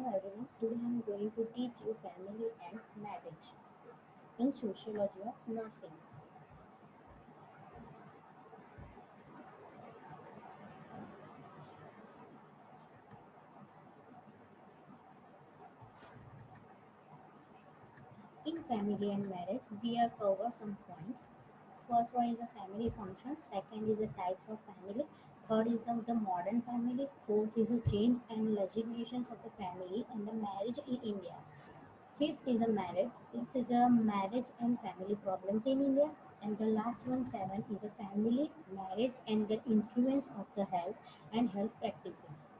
Hello everyone, today I am going to teach you family and marriage in sociology of nursing. In family and marriage, we have covered some points. First one is a family function, second is the types of family, third is the modern family, fourth is the change and legitimations of the family and the marriage in India. Fifth is a marriage, sixth is a marriage and family problems in India, and the last one, seven, is a family, marriage, and their influence of the health and health practices.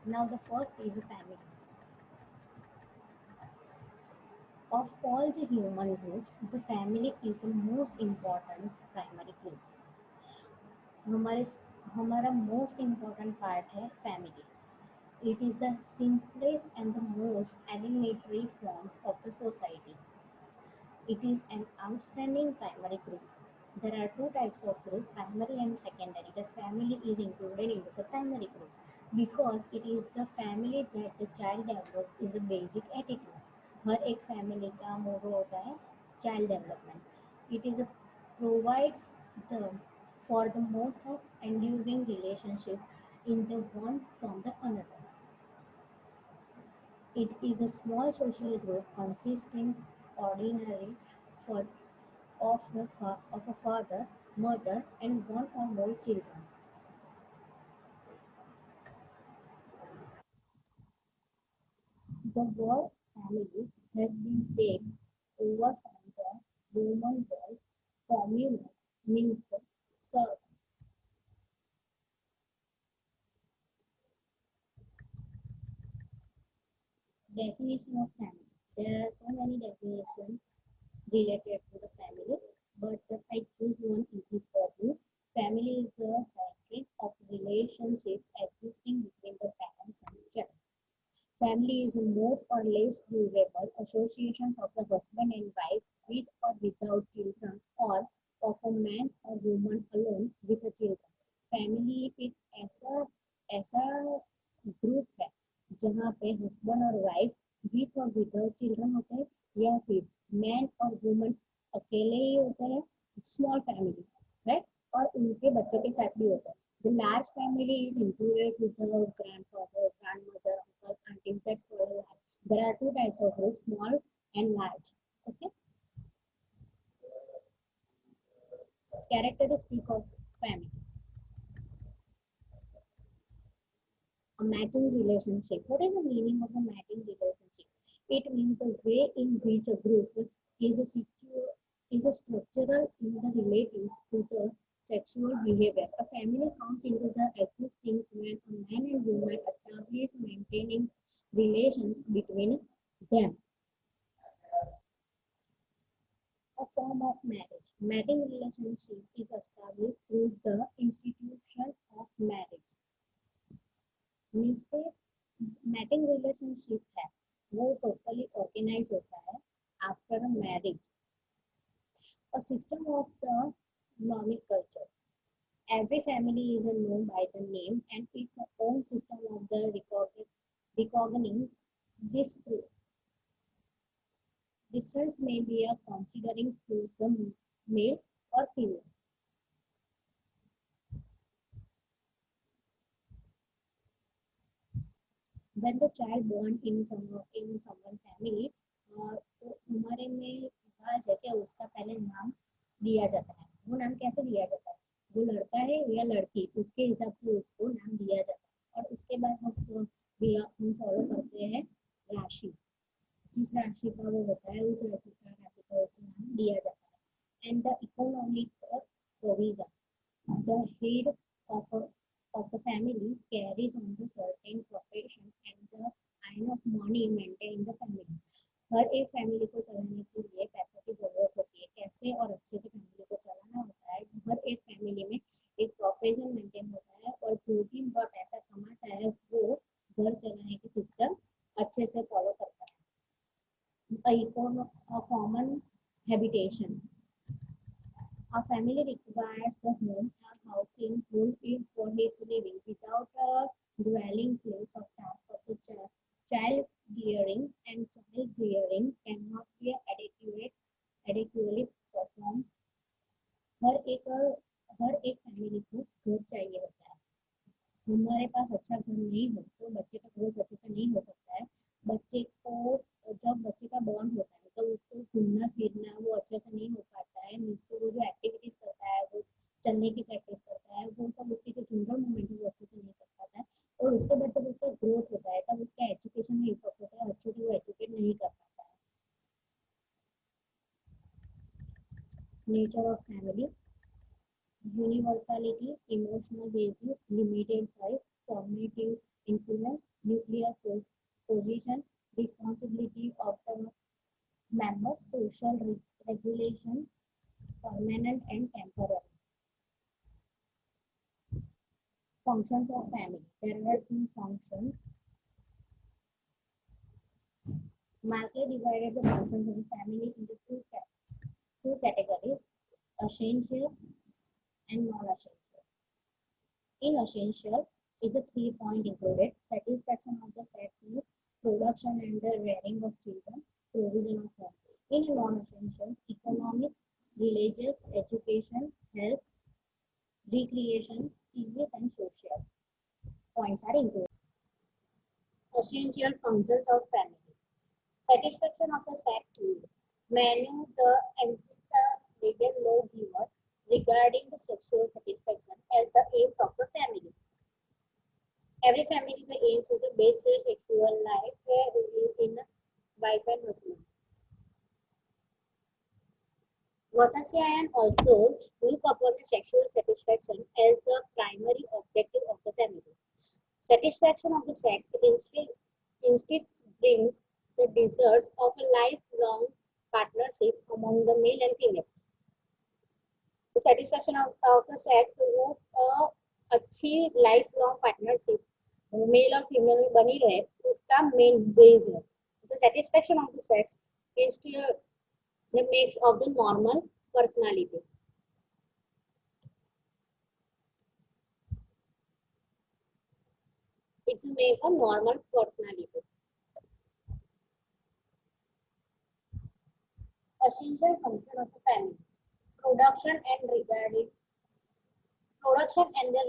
Now, the first is a family. Of all the human groups, the family is the most important primary group. हमारे हमारा most important part है family. It is the simplest and the most elementary forms of the society. It is an outstanding primary group. There are two types of group, primary and secondary. The family is included into the primary group because it is the family that the child develops is the basic attitude. हर एक family का मोटो होता है child development. It is a provides the for the most of enduring relationship in the one from the another. It is a small social group consisting ordinary for of a father, mother, and one or more children. The word family has been taken over from the Roman word communus, means the servant. Definition of family. There are so many definitions related to the family, but I choose one easy for you. Family is a cycle of relationship existing between the parents and child. Family is more or less durable associations of the husband and wife with or without children or of a man or woman alone with a children. Family एक ऐसा ऐसा group है जहाँ पे husband और wife with और without children होते हैं या फिर मैन और वुमन अकेले ही होते हैं स्मॉल फैमिली राइट और उनके बच्चों के साथ भी होता है the large family is included with the grandfather, grandmother, uncle, aunties. That's called large. There are two types of groups, small and large. Okay. Characteristic of family. A matching relationship. What is the meaning of a matching relationship? It means the way in which a group is a is a structural in the relatives to the sexual behavior. A family comes into the existence when a man and woman establish maintaining relations between them. A form of marriage. Mating relationship is established through the institution of marriage. Means के matting relationship है वो totally organise होता है after marriage a system of the nomic culture. Every family is known by the name and its own system of the recognizing this difference may be a considering through the male or female. When the child born in someone family तो हमारे में रिवाज है कि उसका पहले नाम दिया जाता है वो नाम कैसे दिया जाता है वो लड़का है या लड़की उसके हिसाब से उसको नाम दिया जाता है और उसके बाद हम फॉलो करते हैं राशि जिस राशि का वो होता है उस राशि का उसे नाम दिया जाता है and the economic provision the head of, of the family carries on the certain profession and the kind of money maintained in the family. हर एक फैमिली को चलाने के लिए पैसों की जरूरत होती है कैसे और अच्छे से फैमिली को चलाना होता है हर एक फैमिली में एक प्रोफेशन मेंटेन होता है और जो भी वह पैसा कमाता है वो घर चलाने की सिस्टम अच्छे से फॉलो करता है a common habitation. A family requires a home, a housing, useful for his living. Without a dwelling place of task of the child rearing and child rearing cannot be adequately performed. हर एक हर एक family को घर चाहिए होता है. हमारे पास अच्छा घर नहीं हो तो बच्चे का ग्रोथ अच्छे से नहीं हो सकता है. बच्चे को जब बच्चे का बॉर्न होता है तो उसको घूमना फिरना वो अच्छे से नहीं हो पाता है. उसको वो जो एक्टिविटीज करता है, वो चलने की प्रैक्टिस करता है, वो सब उसकी जो जनरल मूवमेंट है वो अच्छे से नहीं कर पाता है. और उसके बाद जब उसका ग्रोथ होता है तब उसका एजुकेशन में इफेक्ट होता है, अच्छे से वो एजुकेट नहीं कर पाता है. Nature of family: universality, emotional basis, limited size, formative influence, nuclear position, responsibility of the members, social regulation, permanent and temporary. Functions of family. There are two functions. Markey divided the functions of the family into two categories: essential and non-essential. In essential is a 3 point included: satisfaction of the sex needs, production and the rearing of children, provision of home. In non-essential, economic, religious, education, health, recreation, civil and social points are included. Essential functions of family: satisfaction of the sex needs. Many the ancestor legal law giver regarding the sexual satisfaction as the aims of the family. Every family the aims is the base sexual life where we live in a wife and husband. Vatasian also look upon the sexual satisfaction as the primary objective of the family. Satisfaction of the sex instinct brings the desires of a lifelong partnership among the male and female. The satisfaction of the sex वो अच्छी life long partnership mail और female में बनी रहे उसका main base है. The satisfaction of the sex is the makes of the normal personality. It's a make of normal personality. Essential function of the family: production and the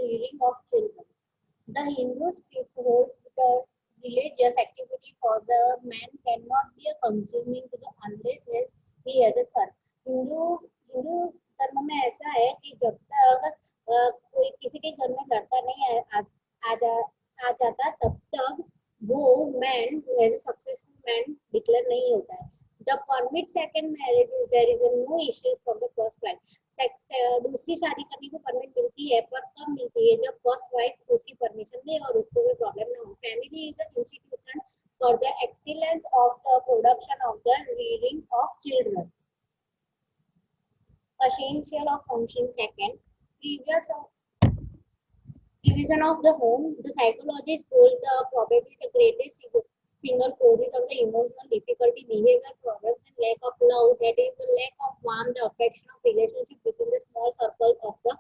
rearing of children. The Hindu script holds the religious activity for the man cannot be a consuming to the unless he has a son. Hindu धर्म में ऐसा है कि जब तक कोई किसी के घर में लड़का नहीं आ जाता तब तक वो man as a successful man declare नहीं होता है. The permit second marriage is there is a no issue from the first wife. दूसरी शादी करने को परमिट मिलती है पर कब मिलती है जब फर्स्ट वाइफ उसकी परमिशन दे और उसको कोई प्रॉब्लम ना हो. Family is an institution for the excellence of the production of the rearing of children. Essential of function second, division of the home. The psychologists hold the probably the greatest single causes of the emotional difficulty, behavior problems, and lack of love. That is the lack of warmth, the affection of relationship within the small circle of the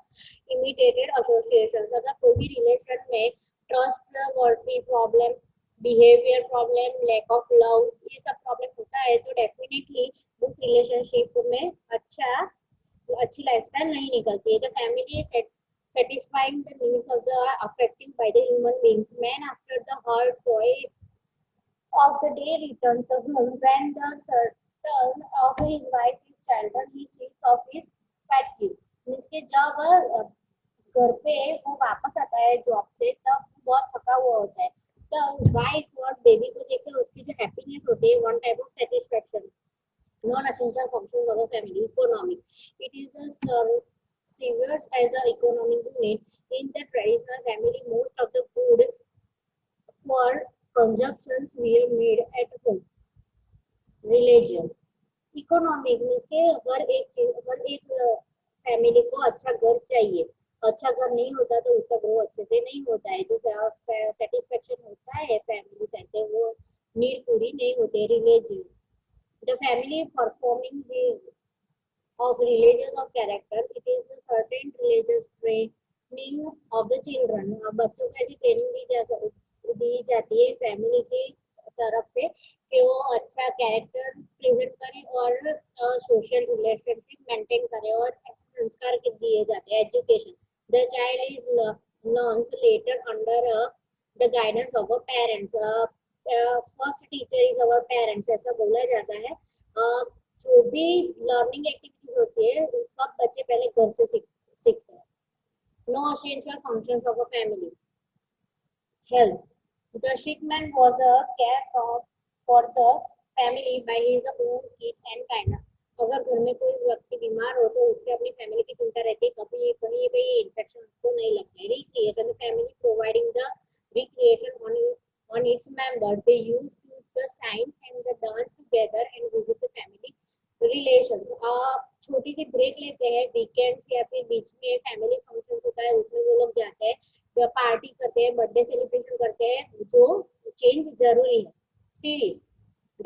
immediate associations. अगर कोई भी relation में trustworthy problem, behaviour problem, lack of love ये सब problem होता है तो definitely उस रिलेशनशिप में अच्छी लाइफस्टाइल नहीं निकलती है. The family satisfying the needs of the affected by the human beings. Man after the hard toil of the day returns the home when the return of his wife is children he sees of his fatigue. Means के जब घर पे वो वापस आता है job से तब बहुत थका हुआ होता है. तो वाइफ और बेबी को देखकर उसकी जो हैप्पीनेस होती है one type of satisfaction. Non-essential functions of a family. Economic. It is a serves as an economic unit in the traditional family. Most of the food for consumptions were made at home. Religion. Economic means के हर एक family को अच्छा घर चाहिए. अच्छा घर नहीं होता तो उसका ग्रो अच्छे से नहीं होता है. जो सेटिस्फेक्शन होता है फैमिली साइड से वो नीड पूरी नहीं होती. Religion. The family performing the of religious of character. It is a certain religious trait training of the children, बच्चों को ऐसी ट्रेनिंग दी जाती है फैमिली की तरफ से कि वो अच्छा कैरेक्टर प्रेजेंट करे और सोशल रिलेशनशिप मेंटेन करे, और ऐसे संस्कार दिए जाते हैं। Education, the child is learns letter under the guidance of a parents, first teacher is our parents, ऐसा बोला जाता है। जो भी लर्निंग एक्टिविटीज होती है सब बच्चे पहले घर से सीखते हैं। No essential functions of a family. Health. The sick man was a care for the family by his own kid and kindness. अगर घर में कोई व्यक्ति बीमार हो तो उससे अपनी फैमिली की चिंता रहती है, कभी कहीं भी इन्फेक्शन उसको नहीं लग जाए। Recreation, family providing the recreation on its member. They used to the sign and the dance together and visit the family relation. आप छोटी सी ब्रेक लेते हैं वीकेंड्स या फिर बीच में फैमिली फंक्शन होता है उसमें वो लोग जाते हैं या पार्टी करते हैं, बर्थडे सेलिब्रेशन करते हैं, जो चेंज जरूरी है। Series,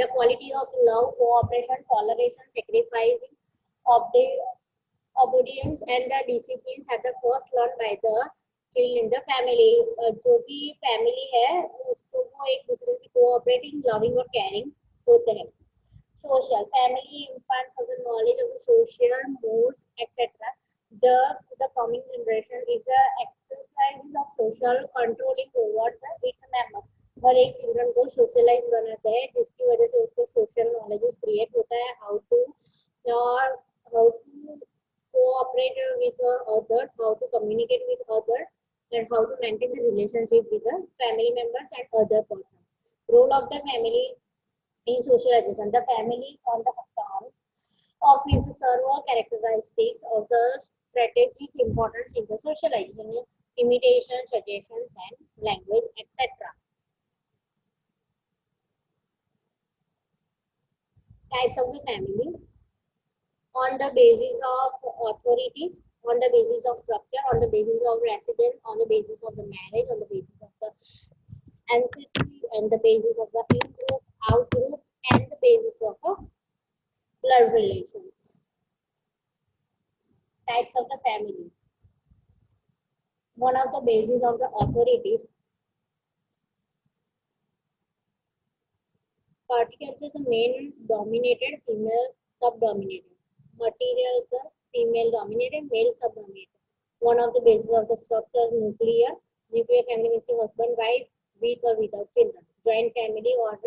the quality of love, cooperation, toleration, sacrificing, obedience and the disciplines are the first learned by the child in the family। जो भी फैमिली है उसको वो एक दूसरे से कोऑपरेटिंग, लविंग और कैरिंग होते हैं। Social, family imparts of the knowledge of the social modes, etc. The coming generation is the exercise of social controlling over its member। हर एक चिल्ड्रन को सोशलाइज बनाते हैं जिसकी वजह से उसको सोशल नॉलेज क्रिएट होता है, how to cooperate with others, how to communicate with others, and how to maintain the relationship with the family members and other persons। Role of the family in socialization, the family on the account of its several characteristics of the strategic importance in the socialization, imitation, suggestions, and language, etc. Types of the family on the basis of authorities, on the basis of structure, on the basis of residence, on the basis of the marriage, on the basis of the ancestry, and the basis of the in-group, out-group, and the basis of blood relations। Types of the family. One of the basis of the authorities, particularly the male dominated, female subdominated. Materials, the female dominated, male subdominated. One of the basis of the structure, nuclear. Nuclear family means the husband, wife, with or without children. Joint family or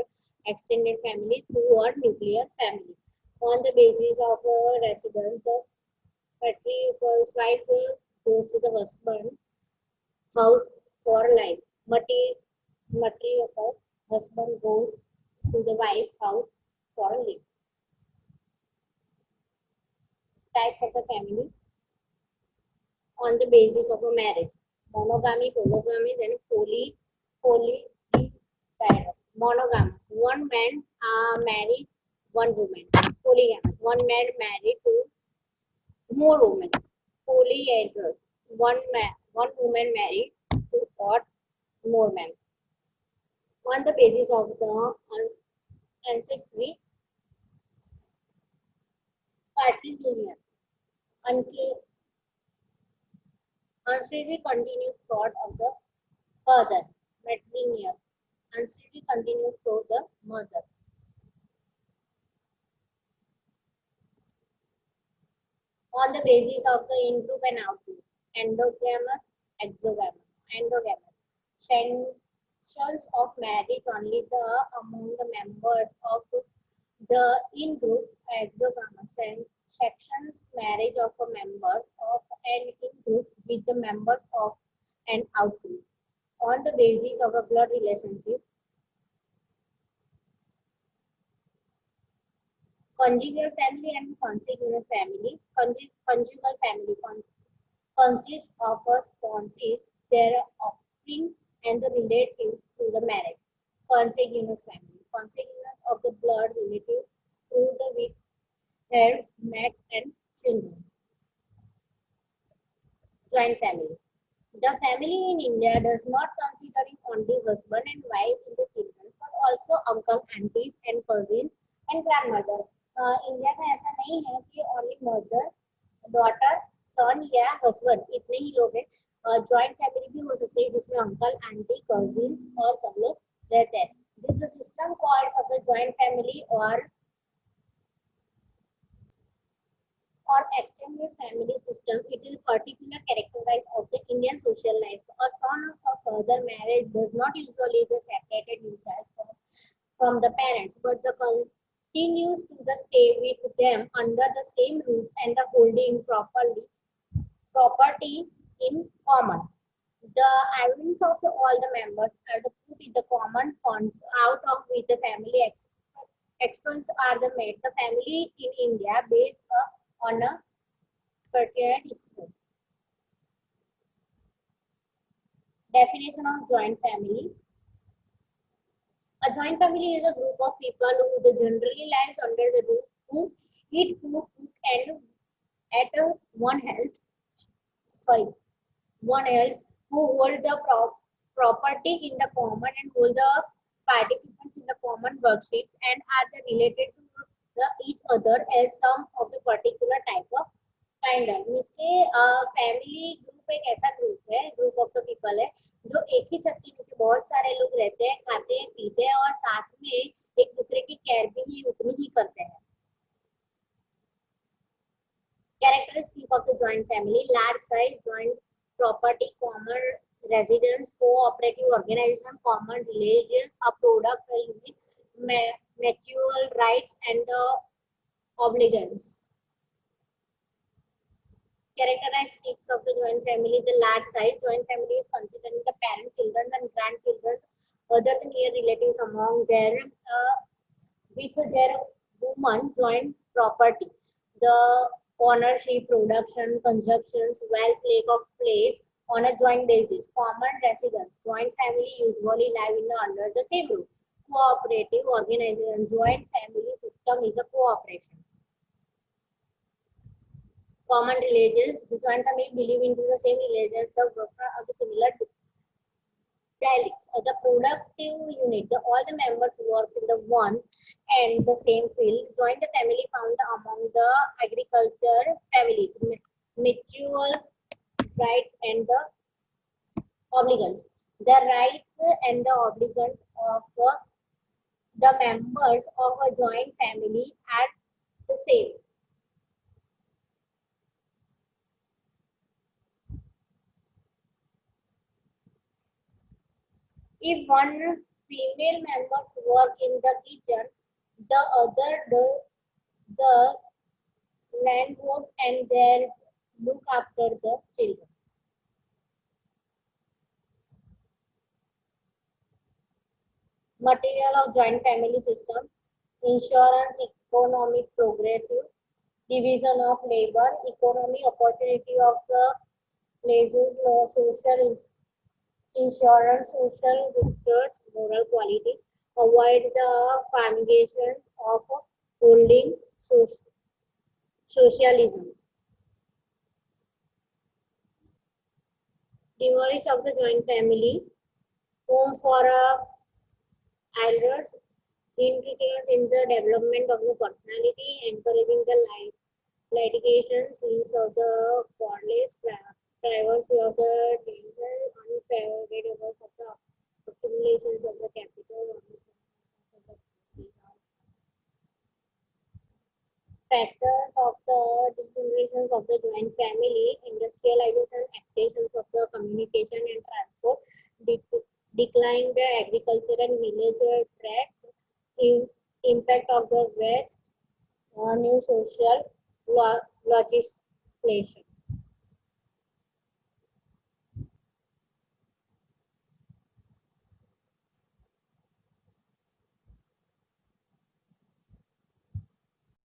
extended family through or nuclear family. On the basis of residence, the patriarchal wife goes to the husband house for life. Matriarchal husband goes to the wife's house for life। Types of the family on the basis of a marriage: monogamy, polygamy, and polygamous. Monogamous, one man married one woman. Polygamous, one man married to more women. Polyandrous, one woman married to or more men. On the basis of the ancestry, patrilineal, ancestry continues thought of the father. Matrilineal, ancestry continues through the mother। On the basis of the in-group and out-group, endogamous, exogamous, endogamous, essentials of marriage only the among the members of the in-group, exogamous, and sections marriage of the members of an in-group with the members of an out-group on the basis of a blood relationship। Conjugal family and consanguineous family. Conjugal family consists of a spouses, their offspring, and the relatives through the marriage. Consanguineous family, consanguineous of the blood relative through the with hair, mates, and children। Joint family. The family in India does not consider only husband and wife in the children, but also uncle, aunties, and cousins and grandmother। India में ऐसा नहीं है कि only mother, daughter, सन या husband इतने ही लोग हैं। Joint family भी हो सकती है जिसमें अंकल आंटी कजिन्स और सब लोग रहते हैं. This the system called off the joint family or extended family system. It is particular characterized of the Indian social life. A son of a further marriage does not usually be separated himself from the parents, but the continues to the stay with them under the same roof and the holding property in common. The earnings of all the members are the put in the common funds out of which the family expenses are the made. The family in India based on a particular issue. Definition of joint family. A joint family is a group of people who generally lives under the roof, who eat food, cook, and at sorry, one health, who hold the property in the common and hold the participants in the common worksheet and are the related to each other as some of the particular type of kind of. इसके family group एक ऐसा group है, group of the people है जो एक ही छत के नीचे बहुत सारे लोग रहते हैं, खाते हैं, पीते हैं और साथ में एक दूसरे की केयर भी उतनी ही करते हैं. Characteristic of the joint family: large size, joint property, common residence, cooperative organization, common religion, a product unit, mutual rights and the obligations. Characteristics of the joint family: the large size. Joint family is considering the parents, children, and grandchildren, other than near relatives among their with their woman joint property. The ownership, production, consumptions, wealth, lack of place on a joint basis. Common residence. Joint family usually live in under the same roof. Cooperative organization. Joint family system is a cooperation. Common religions. The joint family believe into the same religions. The work are the similar dialects. The productive unit. All the members work in the one and the same field. Join the family found among the agriculture families. Mutual rights and the obligations. The rights and the obligations of the members of a joint family are the same. If one female members work in the kitchen, the other does the land work and their look after the children. Material of joint family system: insurance, economic progressive, division of labor, economy, opportunity of the places, social insurance, social victors, moral quality, avoid the fumigations of holding socialism. Demolish of the joint family, home for elders, interference in the development of the personality, encouraging the litigation, scenes of the godless, privacy of the danger, unfavorable of the accumulations of the capital, factors of the degenerations of the joint family, industrialization, extensions of the communication and transport, decline the agriculture and village trades, impact of the West, new social legislation.